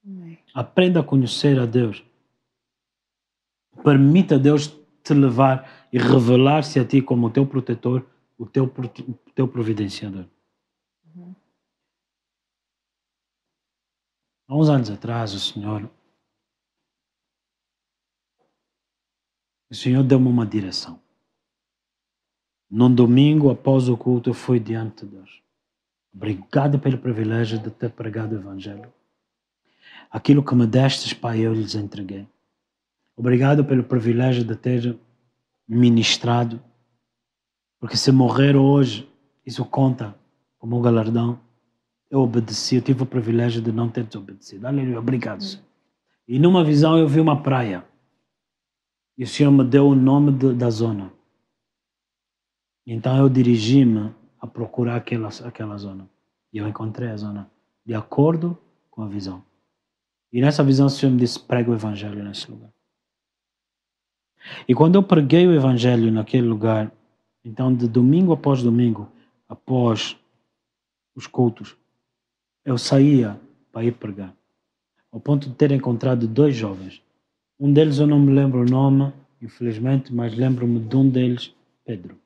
Amém. Aprenda a conhecer a Deus. Permita Deus te levar e revelar-se a ti como o teu protetor, o teu providenciador. Há uns anos atrás, o Senhor deu-me uma direção. Num domingo, após o culto, eu fui diante de Deus. Obrigado pelo privilégio de ter pregado o Evangelho. Aquilo que me destes, Pai, eu lhes entreguei. Obrigado pelo privilégio de ter ministrado. Porque se morrer hoje, isso conta como um galardão. Eu obedeci, eu tive o privilégio de não ter desobedecido. Aleluia, obrigado, Senhor. E numa visão eu vi uma praia. E o Senhor me deu o nome da zona. Então eu dirigi-me a procurar aquela zona. E eu encontrei a zona de acordo com a visão. E nessa visão o Senhor me disse: prega o Evangelho nesse lugar. E quando eu preguei o Evangelho naquele lugar, então de domingo após domingo, após os cultos, eu saía para ir pregar. Ao ponto de ter encontrado 2 jovens. Um deles eu não me lembro o nome, infelizmente, mas lembro-me de um deles, Pedro.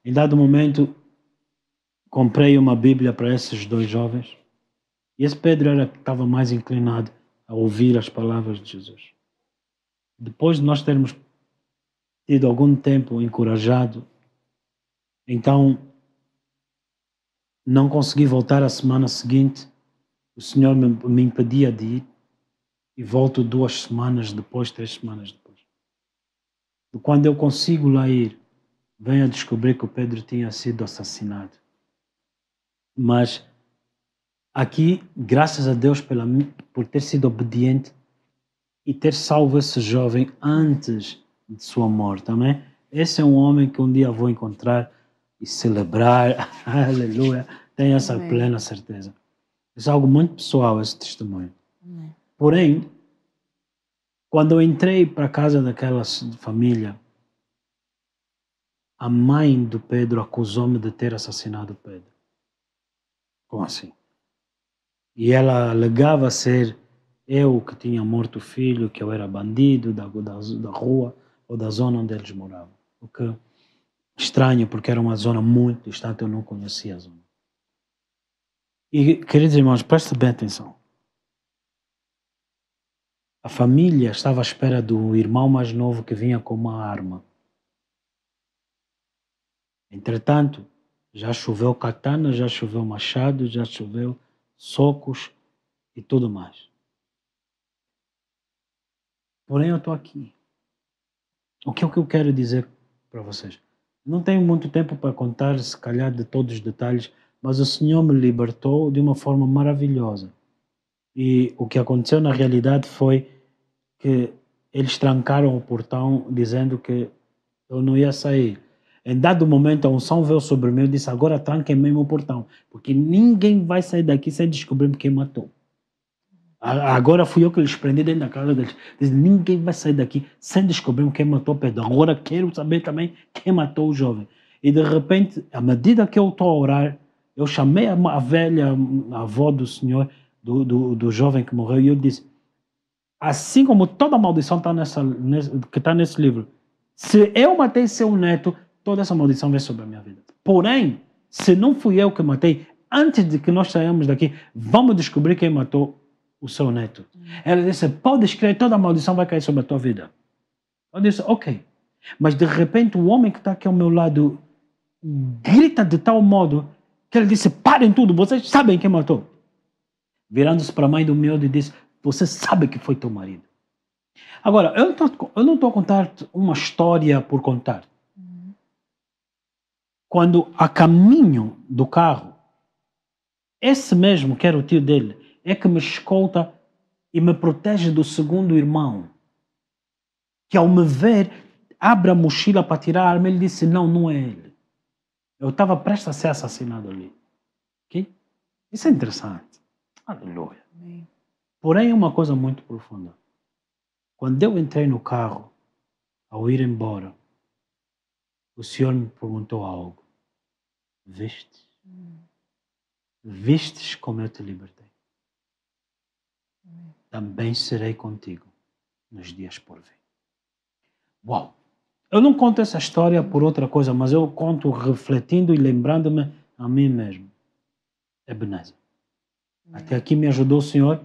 Em dado momento, comprei uma Bíblia para esses 2 jovens. E esse Pedro era que estava mais inclinado a ouvir as palavras de Jesus. Depois de nós termos tido algum tempo encorajado, então não consegui voltar a semana seguinte. O Senhor me impedia de ir e volto 2 semanas depois, 3 semanas depois. E quando eu consigo lá ir, venho a descobrir que o Pedro tinha sido assassinado. Mas aqui, graças a Deus por ter sido obediente e ter salvo esse jovem antes de sua morte, amém? Esse é um homem que um dia vou encontrar e celebrar, aleluia, tenho essa Amém. plena certeza. Isso é algo muito pessoal, esse testemunho. Amém. Porém, quando eu entrei para a casa daquela família, a mãe do Pedro acusou-me de ter assassinado o Pedro. Como assim? E ela alegava ser eu que tinha morto o filho, que eu era bandido da rua ou da zona onde eles moravam. O que é estranho, porque era uma zona muito distante, eu não conhecia a zona. E, queridos irmãos, prestem bem atenção. A família estava à espera do irmão mais novo que vinha com uma arma. Entretanto, já choveu katana, já choveu machado, já choveu socos e tudo mais. Porém, eu estou aqui. O que é que eu quero dizer para vocês? Não tenho muito tempo para contar, se calhar, de todos os detalhes, mas o Senhor me libertou de uma forma maravilhosa. E o que aconteceu na realidade foi que eles trancaram o portão dizendo que eu não ia sair. Em dado momento, a unção veio sobre mim e disse: agora tranquem mesmo o portão, porque ninguém vai sair daqui sem descobrir quem matou. Agora fui eu que eles prendi dentro da casa deles. Diz: ninguém vai sair daqui sem descobrir quem matou Pedro. Agora quero saber também quem matou o jovem. E de repente, à medida que eu estou a orar, eu chamei a velha, a avó do senhor, do jovem que morreu, e eu disse: assim como toda maldição que está nesse livro, se eu matei seu neto, toda essa maldição vem sobre a minha vida. Porém, se não fui eu que matei, antes de que nós saímos daqui, vamos descobrir quem matou o seu neto. Ela disse: podes crer, toda a maldição vai cair sobre a tua vida. Eu disse: ok. Mas de repente o homem que está aqui ao meu lado grita de tal modo que ele disse: parem tudo, vocês sabem quem matou. Virando-se para a mãe do miúdo e disse: você sabe que foi teu marido. Agora, eu não estou a contar uma história por contar. Quando a caminho do carro, esse mesmo, que era o tio dele, é que me escolta e me protege do segundo irmão, que ao me ver, abre a mochila para tirar a arma. Ele disse: não, não é ele. Eu estava prestes a ser assassinado ali. Okay? Isso é interessante. Aleluia. Amém. Porém, uma coisa muito profunda. Quando eu entrei no carro, ao ir embora, o Senhor me perguntou algo. Vistes? Vistes como eu te libertei? Também serei contigo nos dias por vir. Uau! Eu não conto essa história por outra coisa, mas eu conto refletindo e lembrando-me a mim mesmo. Ebenezer. Até aqui me ajudou o Senhor.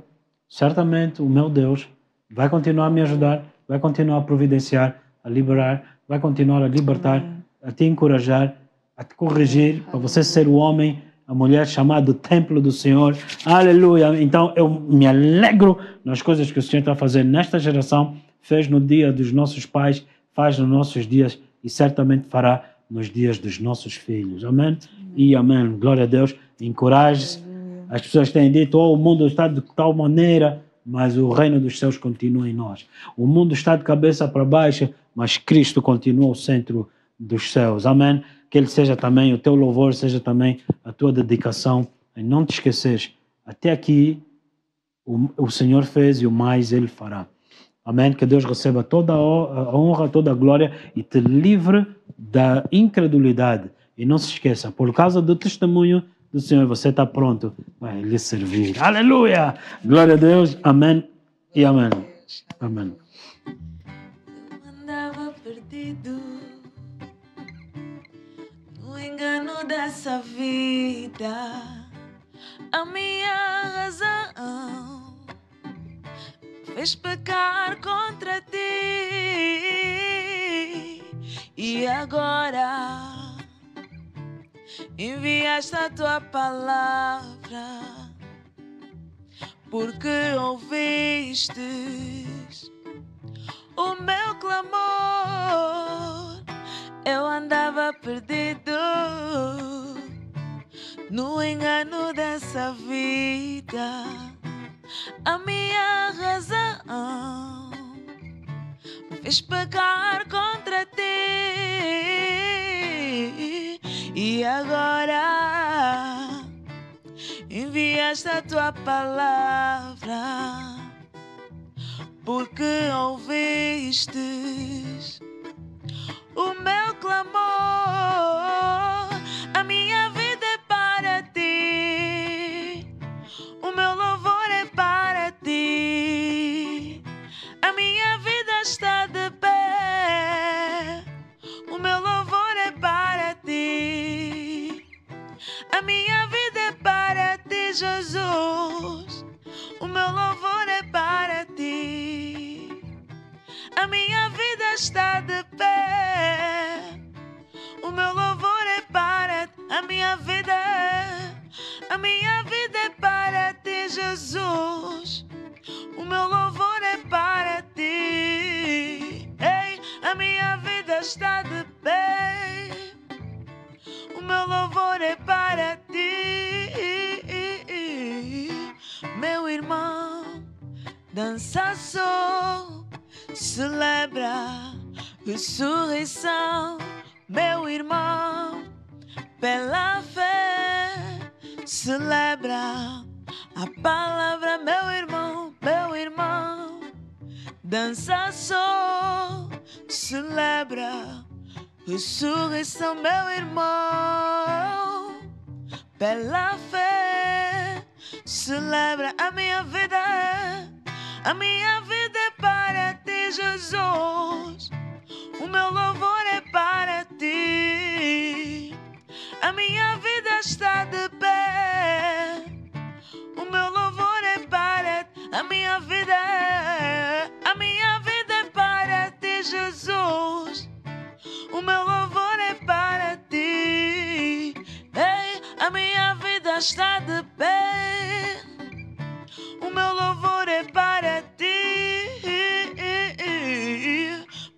Certamente o meu Deus vai continuar a me ajudar, vai continuar a providenciar, a liberar, vai continuar a libertar, a te encorajar, a te corrigir, para você ser o homem, a mulher chamado templo do Senhor. Aleluia! Então eu me alegro nas coisas que o Senhor está fazendo nesta geração, fez no dia dos nossos pais, faz nos nossos dias e certamente fará nos dias dos nossos filhos. Amém? E amém. Glória a Deus. Encoraje-se. As pessoas têm dito: o mundo está de tal maneira, mas o reino dos céus continua em nós. O mundo está de cabeça para baixo, mas Cristo continua ao centro dos céus. Amém? Que Ele seja também o teu louvor, seja também a tua dedicação, em não te esqueceres. Até aqui o Senhor fez e o mais Ele fará. Amém? Que Deus receba toda a honra, toda a glória e te livre da incredulidade. E não se esqueça, por causa do testemunho do Senhor, você está pronto para lhe servir. Aleluia! Glória a Deus. Amém e amém. Amém. Eu andava perdido no engano dessa vida. A minha razão fez pecar contra ti. E agora enviaste a tua palavra, porque ouvistes o meu clamor. Eu andava perdido no engano dessa vida. A minha razão me fez pecar contra ti. E agora enviaste a tua palavra, porque ouvistes o meu clamor. A minha vida é para ti, o meu louvor é para ti. A minha vida está de pé, o meu louvor é para ti. A minha vida é para ti, minha vida é para ti, Jesus. O meu louvor é para ti. Ei, a minha vida está de pé. O meu louvor é para ti. Meu irmão, dança só, celebra ressurreição. Meu irmão, pela fé, celebra a palavra. Meu irmão, dança só, celebra ressurreição. Meu irmão, pela fé, celebra a minha vida é para ti, Jesus. O meu louvor é para ti. A minha vida está de pé. O meu louvor é para ti. A minha vida é para ti, Jesus. O meu louvor é para ti. Ei, a minha vida está de pé. O meu louvor é para ti.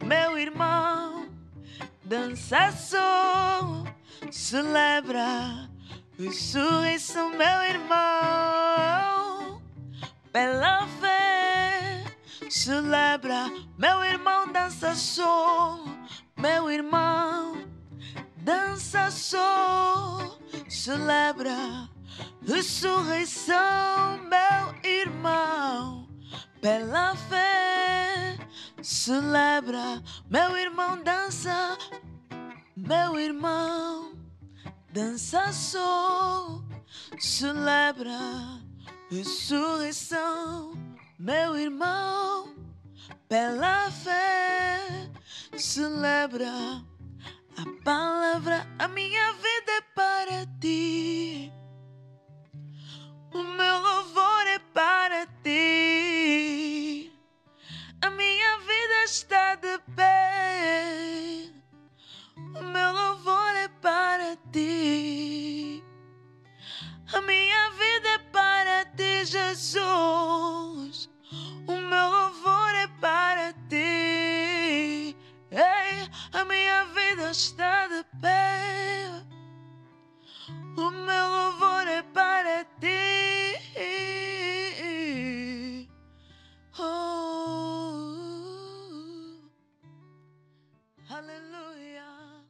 Meu irmão, dança só, celebra ressurreição. Meu irmão, pela fé, celebra. Meu irmão, dança só. Meu irmão, dança só, celebra ressurreição. Meu irmão, pela fé, celebra. Meu irmão, dança. Meu irmão, dança só, celebra ressurreição. Meu irmão, pela fé, celebra a palavra. A minha vida é para ti. O meu louvor é para ti. A minha vida está de pé. O meu louvor é para ti. A minha vida é para ti, Jesus. O meu louvor é para ti. Ei, a minha vida está de pé. O meu louvor é para ti. Oh, aleluia.